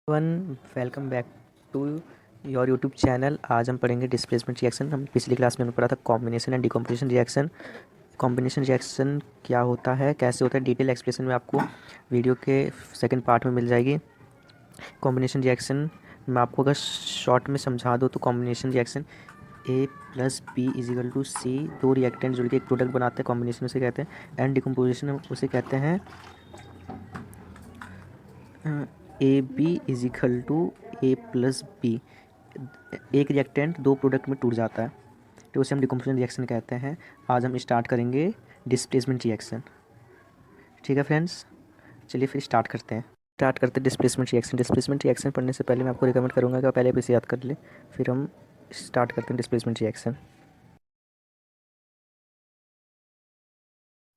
One welcome back to your YouTube channel. आज हम पढ़ेंगे डिस्प्लेसमेंट रिएक्शन। हम पिछली क्लास में हमने पढ़ा था combination and decomposition reaction. Combination reaction क्या होता है, कैसे होता है, डिटेल एक्सप्लेनेशन में आपको वीडियो के सेकंड पार्ट में मिल जाएगी। कॉम्बिनेशन रिएक्शन मैं आपको अगर शॉर्ट में समझा दूँ तो combination reaction A plus B is equal to C, दो रिएक्टेंट जुड़ के एक प्रोडक्ट बनाते हैं, कॉम्बिनेशन उसे कहते हैं। एंड डिकम्पोजिशन उसे कहते हैं A B is equal to A plus B. एक रिएक्टेंट दो प्रोडक्ट में टूट जाता है तो उसे हम डिकम्पोजिशन रिएक्शन कहते हैं। आज हम स्टार्ट करेंगे डिस्प्लेसमेंट रिएक्शन। ठीक है फ्रेंड्स, चलिए फिर स्टार्ट करते हैं डिस्प्लेसमेंट रिएक्शन। डिस्प्लेसमेंट रिएक्शन पढ़ने से पहले मैं आपको रिकमेंड करूँगा कि आप पहले इसे याद कर लें, फिर हम स्टार्ट करते हैं डिस्प्लेसमेंट रिएक्शन।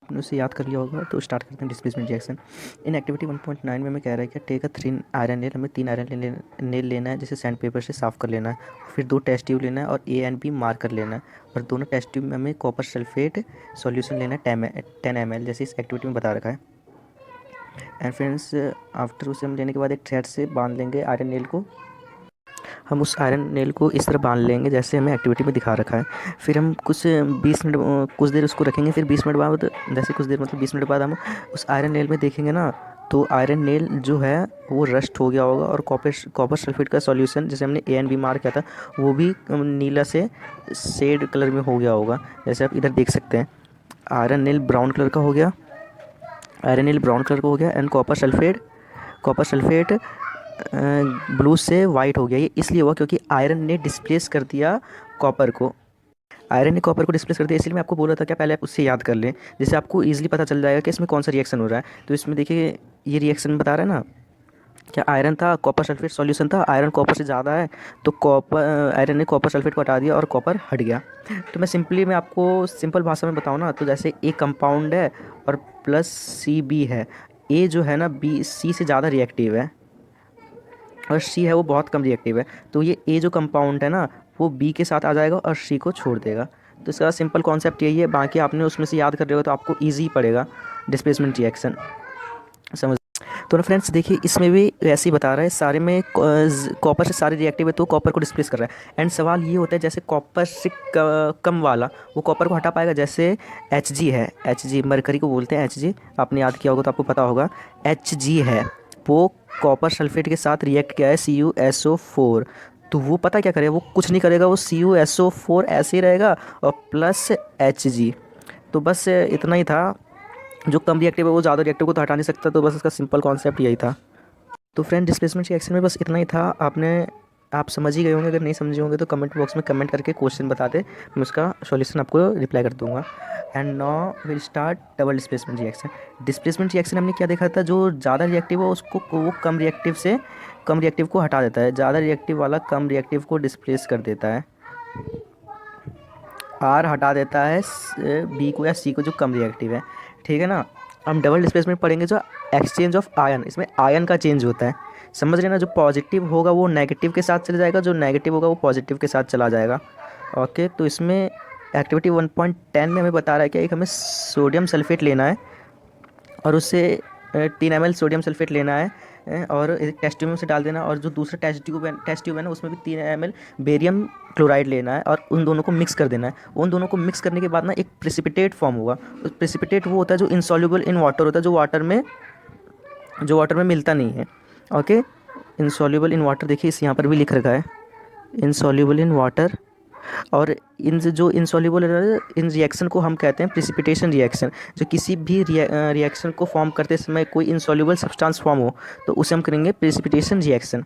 आपने उसे याद कर लिया होगा तो स्टार्ट करते हैं डिस्प्लेसमेंट रिएक्शन। इन एक्टिविटी 1.9 में हमें कह रहा है कि टेक अ 3 आयरन नेल, हमें 3 आयरन नेल लेना है जिसे सैंड पेपर से साफ़ कर लेना है। फिर 2 टेस्ट ट्यूब लेना है और ए एंड बी मार्क कर लेना है, और दोनों टेस्ट ट्यूब में हमें कॉपर सल्फेट सॉल्यूशन लेना है 10 ml, जैसे इस एक्टिविटी में बता रखा है। एंड फ्रेंड्स, आफ्टर उसे हम लेने के बाद एक थ्रेड से बांध लेंगे आयरन नेल को। हम उस आयरन नेल को इस तरह बांध लेंगे जैसे हमें एक्टिविटी में दिखा रखा है। फिर हम कुछ 20 मिनट कुछ देर उसको रखेंगे। फिर 20 मिनट बाद, जैसे कुछ देर मतलब 20 मिनट बाद हम उस आयरन नेल में देखेंगे ना, तो आयरन नेल जो है वो रस्ट हो गया होगा, और कॉपर सल्फेट का सॉल्यूशन जैसे हमने ए एंड बी मार्क किया था वो भी नीला से शेड कलर में हो गया होगा, जैसे आप इधर देख सकते हैं। आयरन नेल ब्राउन कलर का हो गया, आयरन नेल ब्राउन कलर का हो गया, एंड कॉपर सल्फेट ब्लू से वाइट हो गया। ये इसलिए हुआ क्योंकि आयरन ने डिस्प्लेस कर दिया कॉपर को। आयरन ने कॉपर को डिस्प्लेस कर दिया, इसलिए मैं आपको बोल रहा था कि पहले आप उससे याद कर लें, जिससे आपको ईजिली पता चल जाएगा कि इसमें कौन सा रिएक्शन हो रहा है। तो इसमें देखिए ये रिएक्शन बता रहा है ना, क्या आयरन था, कॉपर सल्फेट सॉल्यूशन था, आयरन कॉपर से ज़्यादा है तो आयरन ने कॉपर सल्फेट को हटा दिया और कॉपर हट गया। तो मैं आपको सिंपल भाषा में बताऊँ ना, तो जैसे ए कंपाउंड है और प्लस सी बी है। ए जो है ना बी सी से ज़्यादा रिएक्टिव है और सी है वो बहुत कम रिएक्टिव है। तो ये ए जो कंपाउंड है ना वो बी के साथ आ जाएगा और सी को छोड़ देगा। तो इसका सिंपल कॉन्सेप्ट यही है, बाकी आपने उसमें से याद कर रहे हो तो आपको ईजी पड़ेगा डिस्प्लेसमेंट रिएक्शन, समझ। तो ना फ्रेंड्स देखिए, इसमें भी वैसे ही बता रहा है, सारे में कॉपर से सारे रिएक्टिव है तो कॉपर को डिस्प्लेस कर रहा है। एंड सवाल ये होता है जैसे कॉपर से कम वाला वो कॉपर को हटा पाएगा, जैसे एच जी है, एच जी मरकरी को बोलते हैं, एच जी आपने याद किया होगा तो आपको पता होगा। एच जी है वो कॉपर सल्फेट के साथ रिएक्ट किया है CuSO4, तो वो पता क्या करेगा, वो कुछ नहीं करेगा, वो CuSO4 ऐसे ही रहेगा और प्लस Hg। तो बस इतना ही था। जो कम रिएक्टिव है वो ज़्यादा रिएक्टिव को तो हटा नहीं सकता, तो बस इसका सिंपल कॉन्सेप्ट यही था। तो फ्रेंड डिस्प्लेसमेंट रिएक्शन में बस इतना ही था। आप समझ ही गए होंगे, अगर नहीं समझे होंगे तो कमेंट बॉक्स में कमेंट करके क्वेश्चन बता दे, मैं उसका सॉल्यूशन आपको रिप्लाई कर दूंगा। And now will start double displacement reaction. Displacement reaction हमने क्या देखा था, जो ज़्यादा रिएक्टिव है उसको वो कम रिएक्टिव को हटा देता है, ज़्यादा रिएक्टिव वाला कम रिएक्टिव को डिस्प्लेस कर देता है, आर हटा देता है बी को या सी को जो कम रिएक्टिव है। ठीक है ना। हम डबल डिस्प्लेसमेंट पढ़ेंगे जो एक्सचेंज ऑफ आयन, इसमें आयन का चेंज होता है, समझ रहे ना। जो पॉजिटिव होगा वो नेगेटिव के साथ चला जाएगा, जो नेगेटिव होगा वो पॉजिटिव के साथ चला जाएगा। ओके, तो इसमें एक्टिविटी 1.10 में हमें बता रहा है कि एक हमें सोडियम सल्फेट लेना है और उससे 3 ml सोडियम सल्फेट लेना है, और एक टेस्ट ट्यूब में उसे डाल देना, और जो दूसरा टेस्ट ट्यूब है ना उसमें भी 3 ml बेरियम क्लोराइड लेना है और उन दोनों को मिक्स कर देना है। उन दोनों को मिक्स करने के बाद ना एक प्रेसिपिटेट फॉर्म होगा। उस प्रेसिपिटेट वो होता है जो इनसॉल्युबल इन वाटर होता है, जो वाटर में मिलता नहीं है। ओके, इनसॉल्युबल इन वाटर, देखिए इस यहाँ पर भी लिख रखा है इनसॉल्युबल इन वाटर। और इन जो इनसॉल्युबल इन रिएक्शन को हम कहते हैं प्रेसिपिटेशन रिएक्शन। जो किसी भी रिएक्शन को फॉर्म करते समय कोई इनसॉल्युबल सब्सटेंस फॉर्म हो तो उसे हम करेंगे प्रेसिपिटेशन रिएक्शन।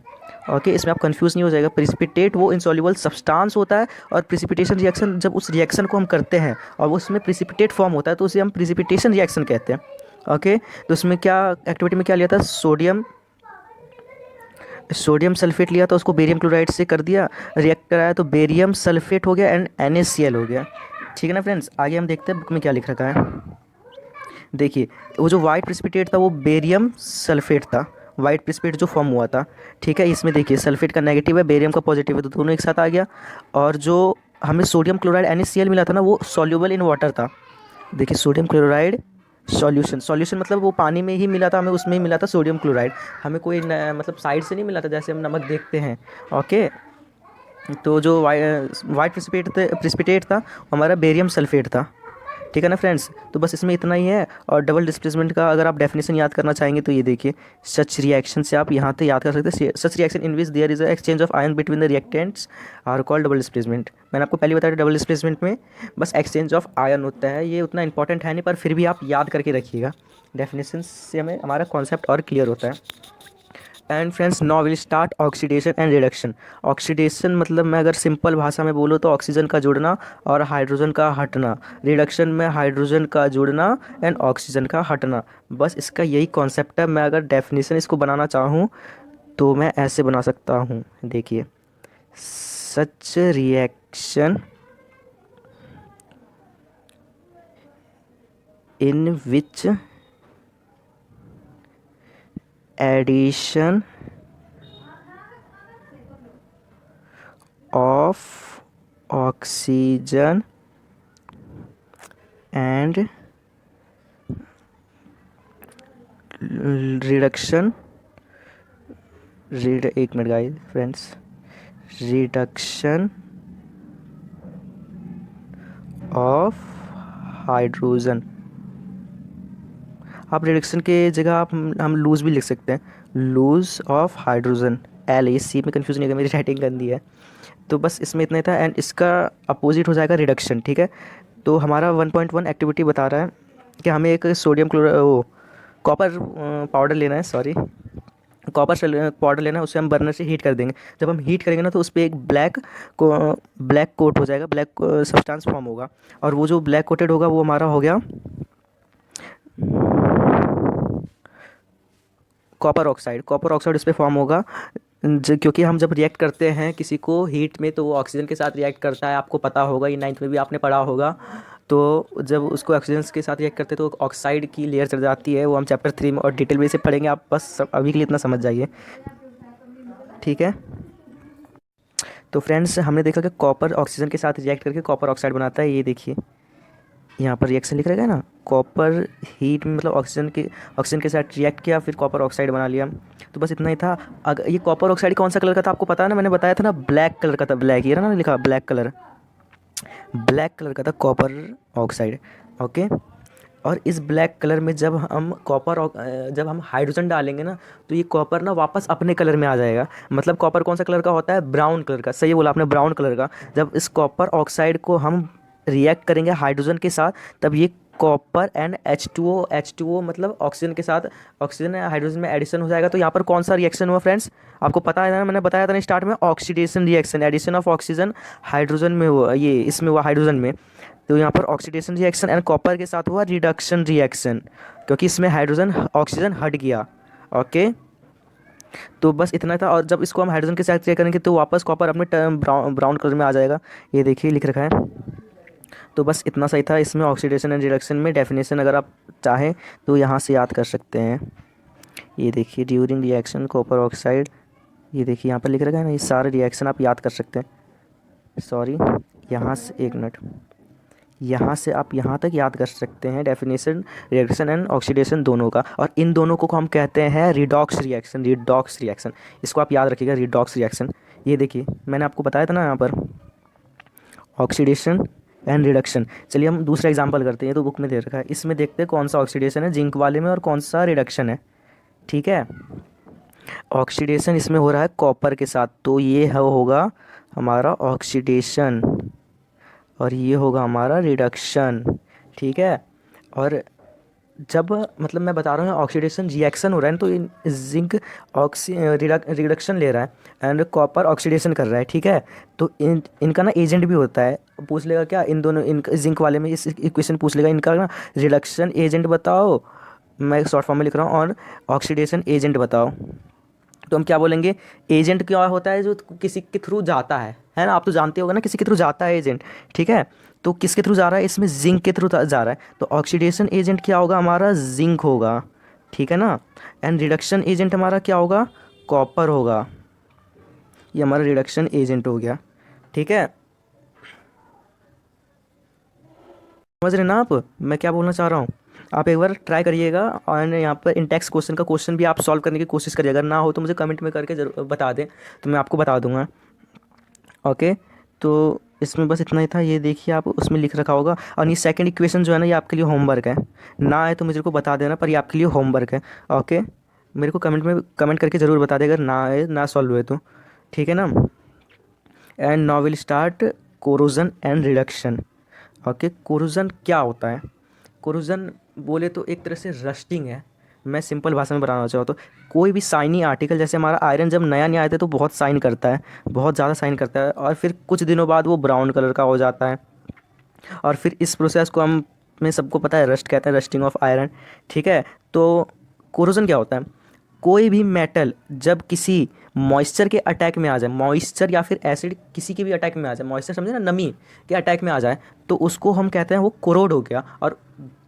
ओके, इसमें आप कंफ्यूज नहीं हो जाएगा। प्रेसिपिटेट वो इनसॉल्युबल सब्सटेंस होता है, और प्रेसिपिटेशन रिएक्शन जब उस रिएक्शन को हम करते हैं और वो उसमें प्रेसिपिटेट फॉर्म होता है तो उसे हम प्रेसिपिटेशन रिएक्शन कहते हैं। ओके, तो उसमें क्या एक्टिविटी में क्या लिया था, सोडियम सल्फेट लिया था, उसको बेरियम क्लोराइड से कर दिया, रिएक्ट कराया तो बेरियम सल्फेट हो गया एंड NaCl हो गया। ठीक है ना फ्रेंड्स, आगे हम देखते हैं बुक में क्या लिख रखा है। देखिए, वो जो वाइट प्रेसिपिटेट था वो बेरियम सल्फेट था, वाइट प्रेसिपिटेट जो फॉर्म हुआ था। ठीक है, इसमें देखिए सल्फेट का नेगेटिव है, बेरियम का पॉजिटिव है, तो दोनों एक साथ आ गया। और जो हमें सोडियम क्लोराइड NaCl मिला था ना वो सॉल्युबल इन वाटर था। देखिए सोडियम क्लोराइड सॉल्यूशन, सॉल्यूशन मतलब वो पानी में ही मिला था, हमें उसमें ही मिला था सोडियम क्लोराइड, हमें कोई मतलब साइड से नहीं मिला था जैसे हम नमक देखते हैं। ओके, तो जो वाइट प्रिसिपिटेट था वो हमारा बेरियम सल्फेट था। ठीक है ना फ्रेंड्स, तो बस इसमें इतना ही है। और डबल डिस्प्लेसमेंट का अगर आप डेफिनेशन याद करना चाहेंगे तो ये देखिए, सच रिएक्शन से आप यहाँ तक याद कर सकते हैं, such reaction in which there is a exchange of ion between the reactants are called double displacement. मैंने आपको पहले बताया डबल डिस्प्लेसमेंट में बस एक्सचेंज ऑफ आयन होता है, ये उतना इंपॉर्टेंट है नहीं, पर फिर भी आप याद करके रखिएगा, डेफिनेशन से हमें हमारा कॉन्सेप्ट और क्लियर होता है। And friends, now will start oxidation and reduction. Oxidation मतलब मैं अगर सिंपल भाषा में बोलूँ तो ऑक्सीजन का जुड़ना और हाइड्रोजन का हटना। रिडक्शन में हाइड्रोजन का जुड़ना एंड ऑक्सीजन का हटना। बस इसका यही कॉन्सेप्ट है। मैं अगर डेफिनेशन इसको बनाना चाहूँ तो मैं ऐसे बना सकता हूँ, देखिए, सच reaction in which edition of oxygen and reduction एक minute guys friends, reduction of hydrogen. आप रिडक्शन के जगह आप हम लूज भी लिख सकते हैं, लूज ऑफ हाइड्रोजन। एल इस सी में कन्फ्यूज़न नहीं होगा, मेरी राइटिंग गंदी है। तो बस इसमें इतना ही था, एंड इसका अपोजिट हो जाएगा रिडक्शन। ठीक है, तो हमारा 1.1 एक्टिविटी बता रहा है कि हमें एक सोडियम वो कॉपर पाउडर लेना है, सॉरी, कॉपर पाउडर लेना है, उसे हम बर्नर से हीट कर देंगे। जब हम हीट करेंगे ना तो उस पर एक ब्लैक कोट हो जाएगा, ब्लैक सब्सटेंस फॉर्म होगा, और वो जो ब्लैक कोटेड होगा वो हमारा हो गया कॉपर ऑक्साइड। कॉपर ऑक्साइड इस पर फॉर्म होगा क्योंकि हम जब रिएक्ट करते हैं किसी को हीट में तो वो ऑक्सीजन के साथ रिएक्ट करता है, आपको पता होगा, ये 9th में भी आपने पढ़ा होगा। तो जब उसको ऑक्सीजन के साथ रिएक्ट करते हैं तो ऑक्साइड की लेयर चढ़ जाती है, वो हम चैप्टर 3 में और डिटेल में से पढ़ेंगे, आप बस अभी के लिए इतना समझ जाइए। ठीक है, तो फ्रेंड्स हमने देखा कि कॉपर ऑक्सीजन के साथ रिएक्ट करके कॉपर ऑक्साइड बनाता है। ये देखिए यहाँ पर रिएक्शन लिख रहेगा ना, कॉपर हीट में मतलब ऑक्सीजन के साथ रिएक्ट किया, फिर कॉपर ऑक्साइड बना लिया। तो बस इतना ही था। अगर ये कॉपर ऑक्साइड कौन सा कलर का था आपको पता है ना, मैंने बताया था ना, ब्लैक कलर का था, ब्लैक, ये ना लिखा ब्लैक कलर, ब्लैक कलर का था कॉपर ऑक्साइड। ओके, और इस ब्लैक कलर में जब हम हाइड्रोजन डालेंगे ना तो ये कॉपर ना वापस अपने कलर में आ जाएगा। मतलब कॉपर कौन सा कलर का होता है, ब्राउन कलर का, सही बोला आपने, ब्राउन कलर का। जब इस कॉपर ऑक्साइड को हम रिएक्ट करेंगे हाइड्रोजन के साथ तब ये कॉपर एंड H2O मतलब ऑक्सीजन के साथ ऑक्सीजन हाइड्रोजन में एडिशन हो जाएगा। तो यहाँ पर कौन सा रिएक्शन हुआ फ्रेंड्स, आपको पता है ना, मैंने बताया था ना स्टार्ट में, oxidation reaction, addition of oxygen hydrogen में हुआ, ये इसमें हुआ हाइड्रोजन में। तो यहाँ पर ऑक्सीडेशन रिएक्शन एंड कॉपर के साथ हुआ रिडक्शन रिएक्शन, क्योंकि इसमें हाइड्रोजन ऑक्सीजन हट गया। ओके, तो बस इतना था। और जब इसको हम हाइड्रोजन के साथ रिएक्ट करेंगे तो वापस कॉपर अपने टर्म ब्राउन कलर में आ जाएगा। ये देखिए लिख रखा है। तो बस इतना सही था इसमें ऑक्सीडेशन एंड रिडक्शन में। डेफिनेशन अगर आप चाहें तो यहाँ से याद कर सकते हैं। ये देखिए ड्यूरिंग रिएक्शन कॉपर ऑक्साइड, ये देखिए यहाँ पर लिख रखा है ना, ये सारे रिएक्शन आप याद कर सकते हैं। सॉरी, यहाँ से एक मिनट, यहाँ से आप यहाँ तक याद कर सकते हैं डेफिनेशन रिएक्शन एंड ऑक्सीडेशन दोनों का। और इन दोनों को हम कहते हैं रिडॉक्स रिएक्शन, रिडॉक्स रिएक्शन, इसको आप याद रखिएगा, रिडॉक्स रिएक्शन। ये देखिए मैंने आपको बताया था ना यहाँ पर ऑक्सीडेशन एंड रिडक्शन। चलिए हम दूसरा एग्जांपल करते हैं, तो बुक में दे रखा है, इसमें देखते हैं कौन सा ऑक्सीडेशन है जिंक वाले में और कौन सा रिडक्शन है। ठीक है, ऑक्सीडेशन इसमें हो रहा है कॉपर के साथ, तो ये होगा हमारा ऑक्सीडेशन और ये होगा हमारा रिडक्शन। ठीक है, और जब मतलब मैं बता रहा हूँ ऑक्सीडेशन रिएक्शन हो रहा है तो जिंक रिडक्शन ले रहा है एंड कॉपर ऑक्सीडेशन कर रहा है। ठीक है, तो इनका ना एजेंट भी होता है। पूछ लेगा क्या, इन दोनों, इन जिंक वाले में इस इक्वेशन पूछ लेगा, इनका ना रिडक्शन एजेंट बताओ, मैं शॉर्ट फॉर्म में लिख रहा हूँ, और ऑक्सीडेशन एजेंट बताओ। तो हम क्या बोलेंगे, एजेंट क्या होता है, जो किसी के थ्रू जाता है ना, आप तो जानते होगा ना, किसी के थ्रू जाता है एजेंट। ठीक है, तो किसके थ्रू जा रहा है, इसमें जिंक के थ्रू जा रहा है, तो ऑक्सीडेशन एजेंट क्या होगा हमारा, जिंक होगा। ठीक है ना, एंड रिडक्शन एजेंट हमारा क्या होगा, कॉपर होगा। ये हमारा रिडक्शन एजेंट हो गया। ठीक है, समझ रहे ना आप मैं क्या बोलना चाह रहा हूँ। आप एक बार ट्राई करिएगा और यहाँ पर इन टेक्स्ट क्वेश्चन का क्वेश्चन भी आप सॉल्व करने की कोशिश करिएगा। अगर ना हो तो मुझे कमेंट में करके जरूर बता दें, तो मैं आपको बता दूंगा। ओके, तो इसमें बस इतना ही था। ये देखिए आप उसमें लिख रखा होगा। और ये सेकंड इक्वेशन जो है ना, ये आपके लिए होमवर्क है। ना आए तो मुझे को बता देना, पर ये आपके लिए होमवर्क है। ओके, मेरे को कमेंट में कमेंट करके ज़रूर बता देगा, अगर ना आए, ना सॉल्व हुए तो। ठीक है ना। And now will start corrosion and reduction. Okay, corrosion क्या होता है? कोरोजन बोले तो एक तरह से रस्टिंग है। मैं सिंपल भाषा में बताना चाहूँ तो कोई भी शाइनी आर्टिकल, जैसे हमारा आयरन जब नया नया आया था तो बहुत शाइन करता है, बहुत ज़्यादा शाइन करता है, और फिर कुछ दिनों बाद वो ब्राउन कलर का हो जाता है। और फिर इस प्रोसेस को हम में सबको पता है रस्ट कहते हैं, रस्टिंग ऑफ आयरन। ठीक है, तो कोरोजन क्या होता है? कोई भी मेटल जब किसी मॉइस्चर के अटैक में आ जाए, मॉइस्चर या फिर एसिड किसी के भी अटैक में आ जाए, मॉइस्चर समझे ना, नमी के अटैक में आ जाए, तो उसको हम कहते हैं वो कोरोड हो गया। और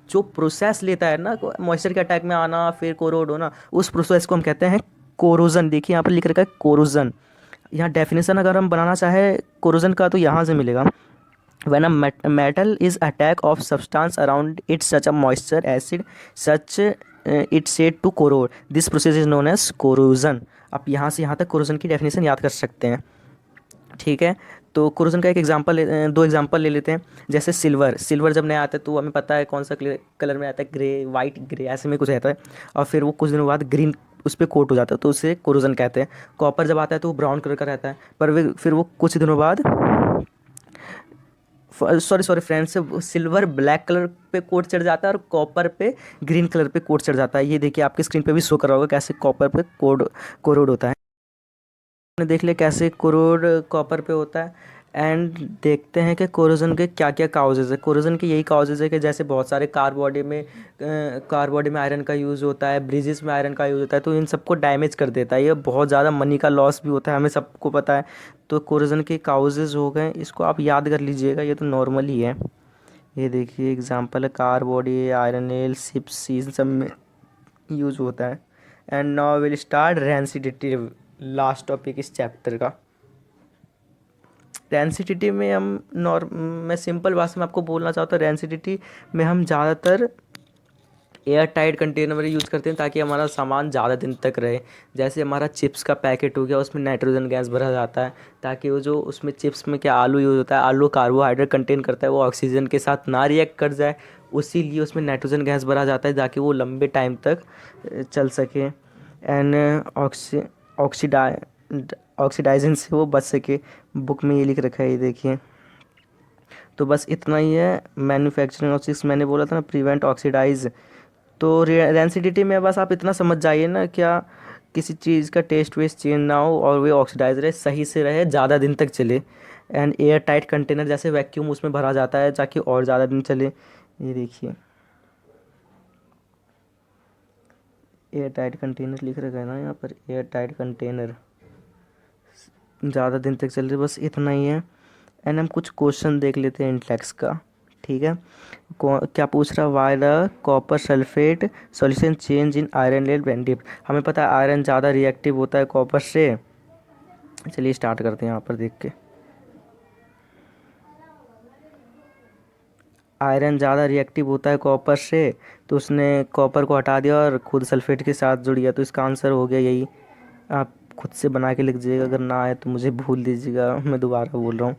जो प्रोसेस लेता है ना मॉइस्चर के अटैक में आना फिर कोरोड होना, उस प्रोसेस को हम कहते हैं कोरोजन। देखिए यहाँ पर लिख रखा है कोरोजन। यहाँ डेफिनेशन अगर हम बनाना चाहे कोरोजन का तो यहाँ से मिलेगा। when a metal is attack of substance around it such a moisture acid such it said to corrode, this process is known as corrosion। आप यहाँ से यहाँ तक कोरोजन की डेफिनेशन याद कर सकते हैं। ठीक है, तो कोरोजन का एक एग्जांपल, दो एग्जांपल ले लेते हैं। जैसे सिल्वर, सिल्वर जब नया आता है तो हमें पता है कौन सा कलर में आता है, ग्रे, वाइट ग्रे ऐसे में कुछ रहता है, और फिर वो कुछ दिनों बाद ग्रीन उस पर कोट हो जाता है, तो उसे कोरोजन कहते हैं। कॉपर जब आता है तो वो ब्राउन कलर का रहता है, पर वे फिर वो कुछ दिनों बाद, sorry friends, silver black colour पे कोट चढ़ जाता है और कॉपर पे ग्रीन कलर पे कोट चढ़ जाता है। ये देखिए आपकी स्क्रीन पे भी शो कर रहा होगा कैसे कॉपर पे कोरोड होता है। आपने देख लिया कैसे कोरोड कॉपर पे होता है। एंड देखते हैं कि कोरोजन के क्या क्या काउजेज़ है। कोरोजन के यही काउजेज़ है कि जैसे बहुत सारे कार बॉडी में आयरन का यूज़ होता है, ब्रिजेस में आयरन का यूज़ होता है, तो इन सबको डैमेज कर देता है। ये बहुत ज़्यादा मनी का लॉस भी होता है, हमें सबको पता है। तो कोरोजन के काउजेज़ हो गए, इसको आप याद कर लीजिएगा, ये तो नॉर्मल ही है। ये देखिए एग्जाम्पल है, car body, iron nail, ships, इन सब में यूज़ होता है। And now will start rancidity, last topic इस चैप्टर का। रेंसिडिटी में मैं सिंपल भाषा में आपको बोलना चाहता हूँ, रेंसिडिटी में हम ज़्यादातर एयर टाइट कंटेनर में यूज़ करते हैं ताकि हमारा सामान ज़्यादा दिन तक रहे। जैसे हमारा चिप्स का पैकेट हो गया, उसमें नाइट्रोजन गैस भरा जाता है ताकि वो जो उसमें चिप्स में क्या आलू यूज़ होता है, आलू कार्बोहाइड्रेट कंटेन करता है, वो ऑक्सीजन के साथ ना रिएक्ट कर जाए, उसी उसमें नाइट्रोजन गैस भरा जाता है ताकि वो लंबे टाइम तक चल सके। एंड ऑक्सीडाइजन से वो बच सके। बुक में ये लिख रखा है, ये देखिए। तो बस इतना ही है। मैन्युफैक्चरिंग ऑफ चिप्स मैंने बोला था ना, प्रिवेंट ऑक्सीडाइज। तो रेंसिडिटी में बस आप इतना समझ जाइए ना, क्या किसी चीज़ का टेस्ट वेस्ट चेंज ना हो और वे ऑक्सीडाइज रहे, सही से रहे, ज़्यादा दिन तक चले। एंड एयर टाइट कंटेनर जैसे वैक्यूम उसमें भरा जाता है ताकि और ज़्यादा दिन चले। ये देखिए एयर टाइट कंटेनर लिख रखा है ना यहाँ पर, एयर टाइट कंटेनर ज़्यादा दिन तक चल रहे, बस इतना ही है। एंड हम कुछ क्वेश्चन देख लेते हैं इंटेक्स का। ठीक है, क्या पूछ रहा है, why the copper sulphate solution change in iron lead when dipped. हमें पता है आयरन ज़्यादा रिएक्टिव होता है कॉपर से। चलिए स्टार्ट करते हैं यहाँ पर देख के। आयरन ज़्यादा रिएक्टिव होता है कॉपर से, तो उसने कॉपर को हटा दिया और खुद सल्फेट के साथ जुड़ गया, तो इसका आंसर हो गया यही। आप खुद से बना के लिख दीजिएगा, अगर ना आए तो मुझे भूल दीजिएगा, मैं दोबारा बोल रहा हूँ।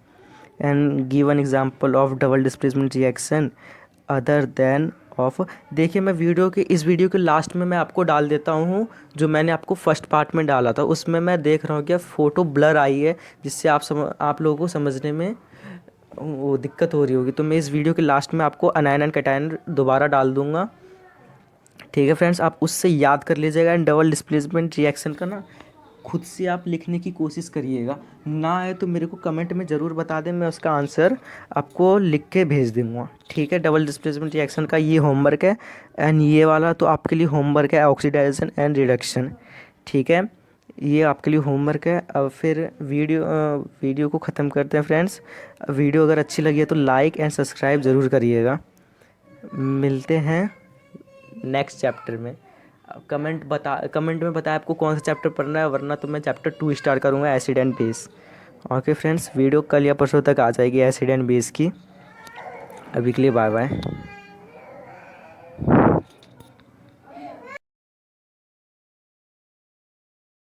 And give an example of double displacement reaction other than of. देखिए मैं इस वीडियो के लास्ट में मैं आपको डाल देता हूँ जो मैंने आपको फर्स्ट पार्ट में डाला था, उसमें मैं देख रहा हूँ कि फ़ोटो ब्लर आई है, जिससे आप लोगों को समझने में वो दिक्कत हो रही होगी। तो मैं इस वीडियो के लास्ट में आपको अनायन एंड कैटायन दोबारा डाल दूँगा। ठीक है फ्रेंड्स, आप उससे याद कर लीजिएगा। एंड डबल डिस्प्लेसमेंट रिएक्शन का ना खुद से आप लिखने की कोशिश करिएगा, ना आए तो मेरे को कमेंट में ज़रूर बता दें, मैं उसका आंसर आपको लिख के भेज दूँगा। ठीक है, डबल डिस्प्लेसमेंट रिएक्शन का ये होमवर्क है। एंड ये वाला तो आपके लिए होमवर्क है, ऑक्सीडाइजेशन एंड रिडक्शन। ठीक है, ये आपके लिए होमवर्क है। अब फिर वीडियो को ख़त्म करते हैं फ्रेंड्स। वीडियो अगर अच्छी लगी है तो लाइक एंड सब्सक्राइब ज़रूर करिएगा। मिलते हैं नेक्स्ट चैप्टर में। कमेंट में बताएं आपको कौन सा चैप्टर पढ़ना है, वरना तो मैं चैप्टर 2 स्टार्ट करूँगा, acid and base. Okay friends, video कल या परसों तक आ जाएगी एसिड एंड बेस की। अभी के लिए बाय बाय।